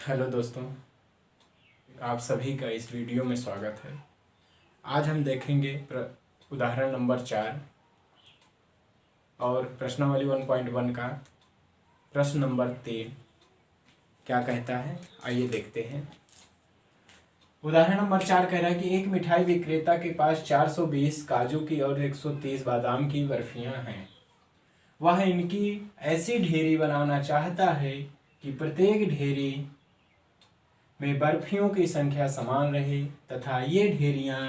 Hello दोस्तों, आप सभी का इस वीडियो में स्वागत है। आज हम देखेंगे उदाहरण नंबर 4 और प्रश्नावली 1.1 का प्रश्न नंबर 3 क्या कहता है, आइए देखते हैं। उदाहरण नंबर 4 कह रहा है कि एक मिठाई विक्रेता के पास 420 काजू की और 130 बादाम की बर्फियां हैं। वह इनकी ऐसी ढेरी बनाना चाहता है कि प्रत्येक ढेरी में बर्फियों की संख्या समान रहे तथा ये ढेरियां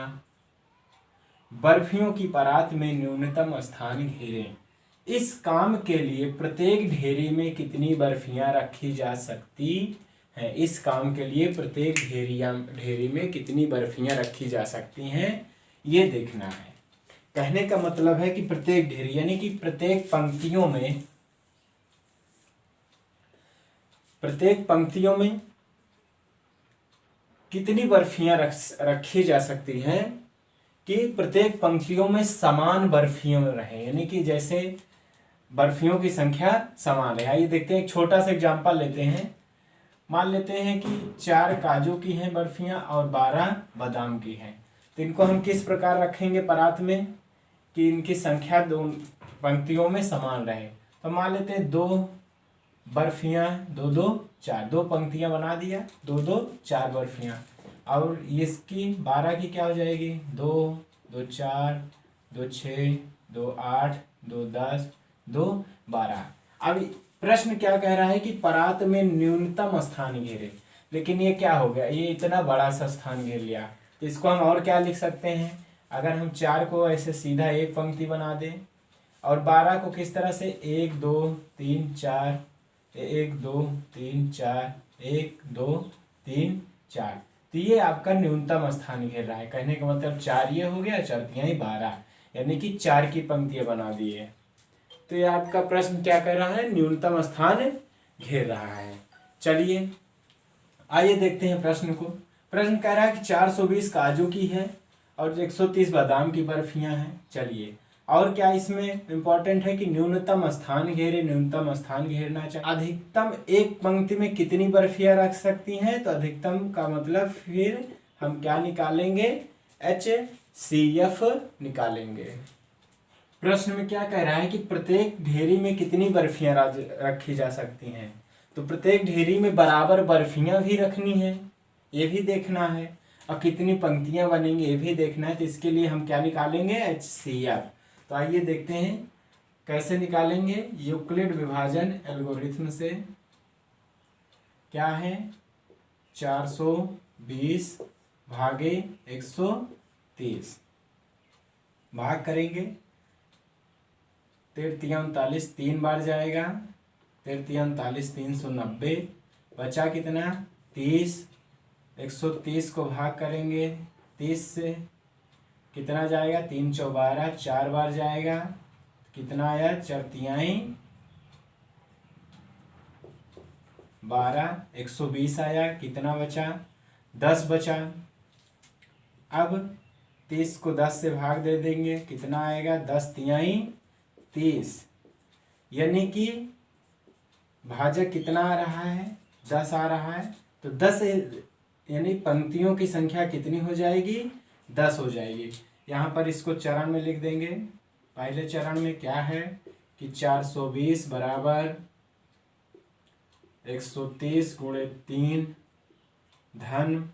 बर्फियों की परात में न्यूनतम स्थान घेरें। इस काम के लिए प्रत्येक ढेरी में कितनी बर्फियां रखी जा सकती हैं? इस काम के लिए प्रत्येक ढेरी में कितनी बर्फियां रखी जा सकती हैं, ये देखना है। कहने का मतलब है कि प्रत्येक ढेरी यानी कि प्रत्येक पंक्तियों में कितनी बर्फियां रखी जा सकती हैं कि प्रत्येक पंक्तियों में समान बर्फियां रहे, यानी कि जैसे बर्फियों की संख्या समान है। आइए देखते हैं, एक छोटा सा एग्जांपल लेते हैं। मान लेते हैं कि 4 काजू की हैं बर्फियां और 12 बादाम की हैं। तो इनको हम किस प्रकार रखेंगे परात में कि इनकी संख्या दो पंक्तियों में समान रहे। तो मान लेते हैं 2 बर्फियां, 2 2 4, 2 पंक्तियां बना दिया, 2 2 4 बर्फियां। और इसकी 12 की क्या हो जाएगी, 2 2 4 2 6 2 8 2 10 2 12। अब प्रश्न क्या कह रहा है कि परात में न्यूनतम स्थान घेरे, लेकिन ये क्या हो गया, ये इतना बड़ा सा स्थान घेर लिया। तो इसको हम और क्या लिख सकते हैं, अगर हम 4 को ऐसे सीधा एक पंक्ति बना दें और 12 को किस तरह से 1 2 3 4 1 2 3 4 1 2 3 4, तो ये आपका न्यूनतम स्थान घेर रहा है। कहने का मतलब 4 ये हो गया, 4 तिहाई 12, यानी कि 4 की पंक्तियां बना दी है। तो ये आपका प्रश्न क्या कह रहा है, न्यूनतम स्थान घेर रहा है। चलिए आइए देखते हैं प्रश्न को। प्रश्न कह रहा है कि 420 काजू की है और 130 बादाम की बर्फियां हैं। चलिए, और क्या इसमें इंपॉर्टेंट है कि न्यूनतम स्थान घेरे, न्यूनतम स्थान घेरना चाहिए। अधिकतम एक पंक्ति में कितनी बर्फियां रख सकती हैं, तो अधिकतम का मतलब फिर हम क्या निकालेंगे, HCF निकालेंगे। प्रश्न में क्या कह रहा है कि प्रत्येक ढेरी में कितनी बर्फियां रखी जा सकती हैं। तो प्रत्येक ढेरी में बराबर बर्फियां भी रखनी है, ये भी देखना है, और कितनी पंक्तियां बनेंगी ये भी देखना है। तो इसके लिए हम क्या निकालेंगे, HCF। तो आइए देखते हैं कैसे निकालेंगे। यूक्लिड विभाजन एल्गोरिथम से क्या है, 420 भागे 130 भाग करेंगे, 3 3 बार जाएगा, 3 390, बचा कितना 30। 130 को भाग करेंगे 30 से, कितना जाएगा 3 4 12, 4 बार जाएगा, कितना आया 4 तिहाई 12, 120 आया, कितना बचा 10 बचा। अब 30 को 10 से भाग दे देंगे, कितना आएगा 10 तिहाई 30, यानी कि भाजक कितना आ रहा है, 10 आ रहा है। तो 10 यानी पंक्तियों की संख्या कितनी हो जाएगी, 10 हो जाएगी। यहाँ पर इसको चरण में लिख देंगे। पहले चरण में क्या है कि 420 बराबर 130 गुणे 3 धन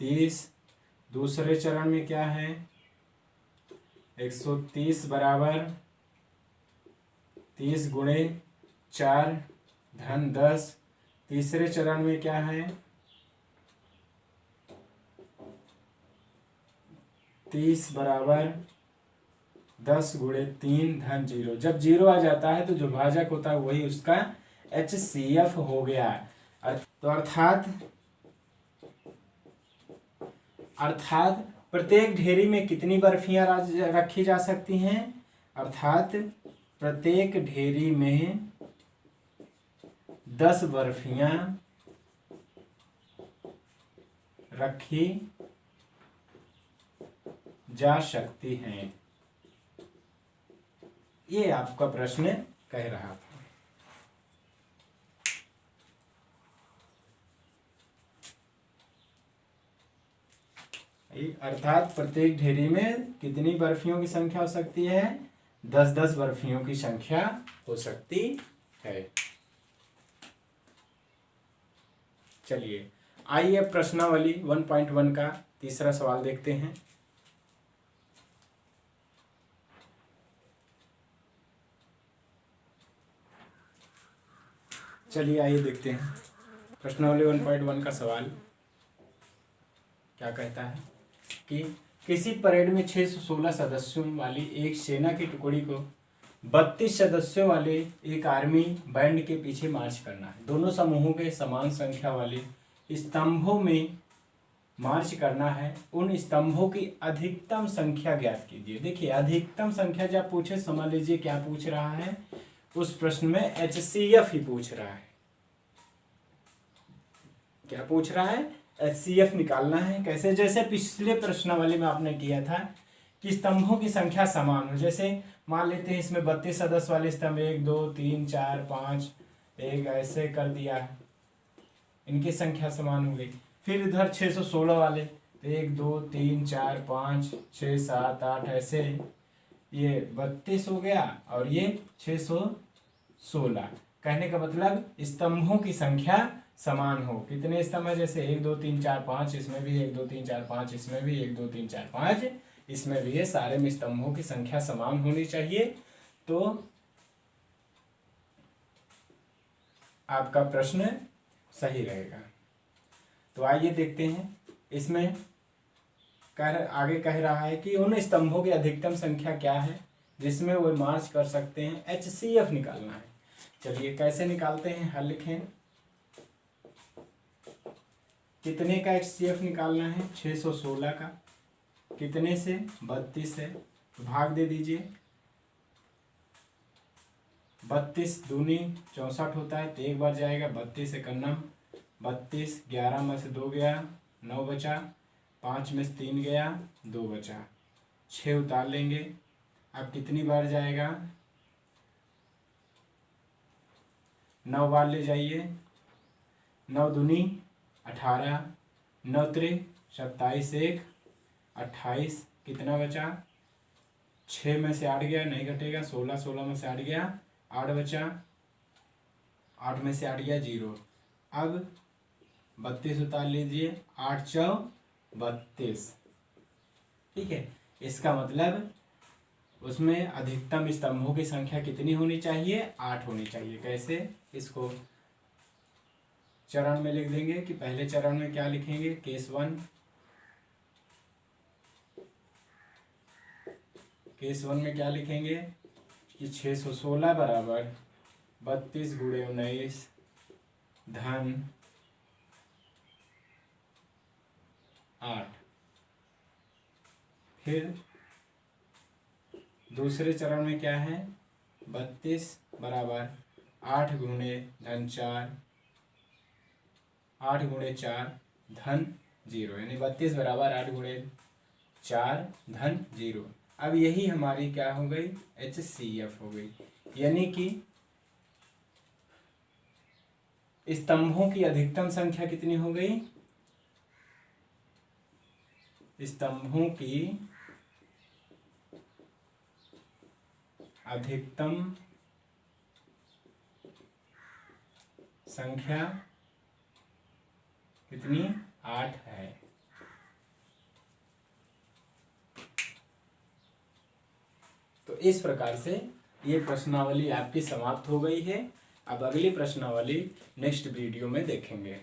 30। दूसरे चरण में क्या है, 130 बराबर 30 गुणे 4 धन 10। तीसरे चरण में क्या है, 30 बराबर 10 गुणे 3 धन 0। जब 0 आ जाता है तो जो भाजक होता है वही उसका HCF हो गया। तो अर्थात प्रत्येक ढेरी में कितनी बर्फियां रखी जा सकती हैं, अर्थात प्रत्येक ढेरी में 10 बर्फियां रखी जा सकती हैं। ये आपका प्रश्न कह रहा था। अर्थात प्रत्येक ढेरी में कितनी बर्फियों की संख्या हो सकती है? 10-10 बर्फियों की संख्या हो सकती है। चलिए आइए प्रश्नावली 1.1 का तीसरा सवाल देखते हैं। चलिए आइए देखते हैं प्रश्नावली 1.1 का सवाल क्या कहता है कि किसी परेड में 616 सदस्यों वाली एक सेना की टुकड़ी को 32 सदस्यों वाले एक आर्मी बैंड के पीछे मार्च करना है। दोनों समूहों के समान संख्या वाले स्तंभों में मार्च करना है। उन स्तंभों की अधिकतम संख्या ज्ञात कीजिए। देखिए अधिकतम संख्या जब पूछे समझ लीजिए क्या पूछ रहा है, उस प्रश्न में HCF ही पूछ रहा है। क्या पूछ रहा है? HCF निकालना है। कैसे? जैसे पिछले प्रश्नावली में आपने किया था कि स्तंभों की संख्या समान हो। जैसे मान लेते हैं इसमें 32 सदस्य वाले स्तंभ 1 2 3 4 5 एक ऐसे कर दिया है, इनकी संख्या समान हो गई। फिर इधर 616 वाले 1 2 3 4 5 6 7 8 ऐसे, ये 32 हो गया और ये 616। कहने का मतलब स्तंभों की संख्या समान हो। कितने स्तंभ है? जैसे 1 2 3 4 5, इसमें भी 1 2 3 4 5, इसमें भी 1 2 3 4 5, इसमें भी है। सारे में स्तंभों की संख्या समान होनी चाहिए तो आपका प्रश्न सही रहेगा। तो आइए देखते हैं इसमें आगे कह रहा है कि उन स्तंभों की अधिकतम संख्या क्या है जिसमें वो मार्च कर सकते हैं। HCF निकालना है। चलिए कैसे निकालते हैं, हल लिखें। कितने का HCF निकालना है? 616 का। कितने से? 32 से। भाग दे दीजिए। 32 दूनी 64 होता है तो एक बार जाएगा। 32 एकन्नम 32, 11 में से 2 गया 9 बचा, 5 में से 3 गया 2 बचा, 6 उतार लेंगे। अब कितनी बार जाएगा? 9 बार ले जाइए। 9 दूनी 18, 9 त्रिक 27, 1 28, कितना बचा? 6 में से 8 गया, नहीं घटेगा। 16, 16 में से 8 गया, 8 बचा। 8 में से 8 गया 0। अब 32 उतार लीजिए। 8 चौ 32। ठीक है, इसका मतलब उसमें अधिकतम स्तंभों की संख्या कितनी होनी चाहिए? 8 होनी चाहिए। कैसे? इसको चरण में लिख देंगे कि पहले चरण में क्या लिखेंगे? केस 1। केस 1 में क्या लिखेंगे कि 616 बराबर 32 गुणे 19 धन 8। फिर दूसरे चरण में क्या है? 32 बराबर 8 गुणे धन 4, 8 गुणे 4 धन 0, यानी 32 बराबर 8 गुणे 4 धन 0। अब यही हमारी क्या हो गई? HCF हो गई। यानी कि स्तंभों की अधिकतम संख्या कितनी हो गई? स्तंभों की अधिकतम संख्या कितनी? 8 है। तो इस प्रकार से ये प्रश्नावली आपकी समाप्त हो गई है। अब अगली प्रश्नावली नेक्स्ट वीडियो में देखेंगे।